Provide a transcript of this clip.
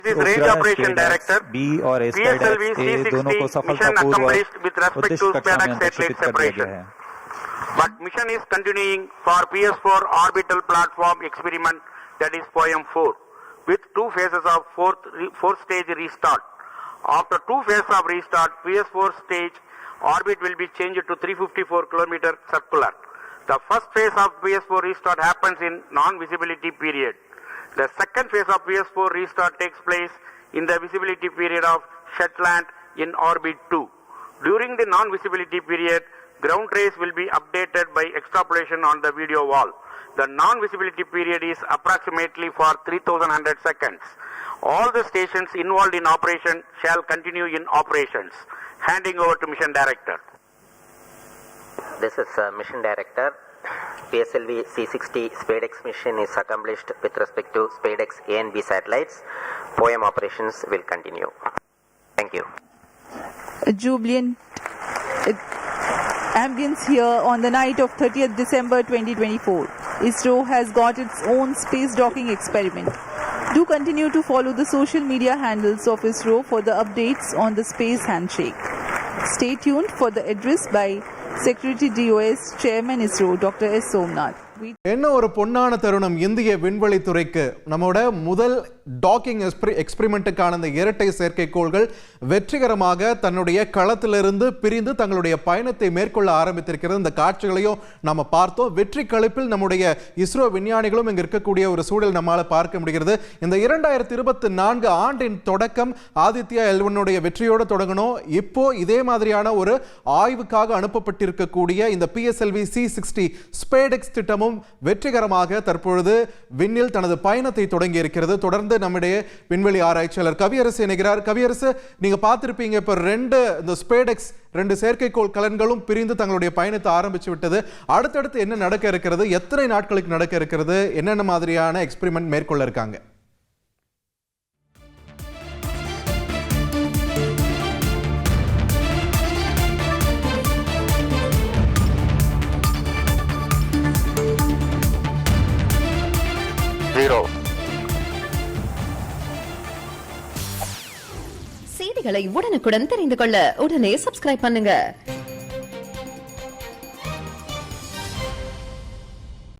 This is Range Operation Director. PSLV C60 mission accomplished with respect to SpaceX satellite separation. But mission is continuing for PS4 orbital platform experiment, that is POEM-4, with two phases of fourth stage restart. After two phases of restart, PS4 stage orbit will be changed to 354 km circular. The first phase of PS4 restart happens in non-visibility period. The second phase of PS4 restart takes place in the visibility period of Shetland in orbit 2. During the non-visibility period, ground trace will be updated by extrapolation on the video wall. The non-visibility period is approximately for 3100 seconds. All the stations involved in operation shall continue in operations. Handing over to Mission Director. This is Mission Director. PSLV C60 SpaceX mission is accomplished with respect to SpaceX A and B satellites. POEM operations will continue. Thank you. A jubilant ambience here on the night of 30th December 2024. ISRO has got its own space docking experiment. Do continue to follow the social media handles of ISRO for the updates on the space handshake. Stay tuned for the address by Secretary DOS Chairman ISRO Dr. S. Somnath. என்ன ஒரு பொன்னான தருணம் இந்திய விண்வெளித்துறைக்கு. நம்மோட முதல் docking எக்ஸ்பெரிமெண்ட்டுக்கான இந்த இரட்டை செயற்கைக்கோள்கள் வெற்றிகரமாக தன்னுடைய களத்திலிருந்து பிரிந்து தங்களுடைய பயணத்தை மேற்கொள்ள ஆரம்பித்திருக்கிறது. இந்த காட்சிகளையும் நம்ம பார்த்தோம். வெற்றி களிப்பில் நம்முடைய இஸ்ரோ விஞ்ஞானிகளும் இங்கு இருக்கக்கூடிய ஒரு சூழல் நம்மால் பார்க்க முடிகிறது. இந்த 2024 ஆண்டின் தொடக்கம் ஆதித்யா L1 வெற்றியோடு தொடங்கணும். இப்போ இதே மாதிரியான ஒரு ஆய்வுக்காக அனுப்பப்பட்டிருக்கக்கூடிய இந்த PSLV C60 SpaceX திட்டமும் வெற்றிகரமாக தற்பொழுது விண்ணில் தனது பயணத்தை தொடங்கி இருக்கிறது. தொடர்ந்து நம்முடைய விண்வெளி ஆராய்ச்சியாளர் கவியரசு இணைகிறார். கவியரசு, நீங்க பார்த்திருப்பீங்க, இப்ப இந்த SpaceX 2 செயற்கைக்கோள் கலன்களும் பிரிந்து தங்களுடைய பயணத்தை ஆரம்பிச்சு விட்டது. அடுத்தடுத்து என்ன நடக்க இருக்கிறது, எத்தனை நாட்களுக்கு நடக்க இருக்கிறது, என்னென்ன மாதிரியான எக்ஸ்பெரிமெண்ட் மேற்கொள்ள இருக்காங்க? செய்திகளை உடனுக்குடன் தெரிந்து கொள்ள உடனே சப்ஸ்கிரைப் பண்ணுங்க.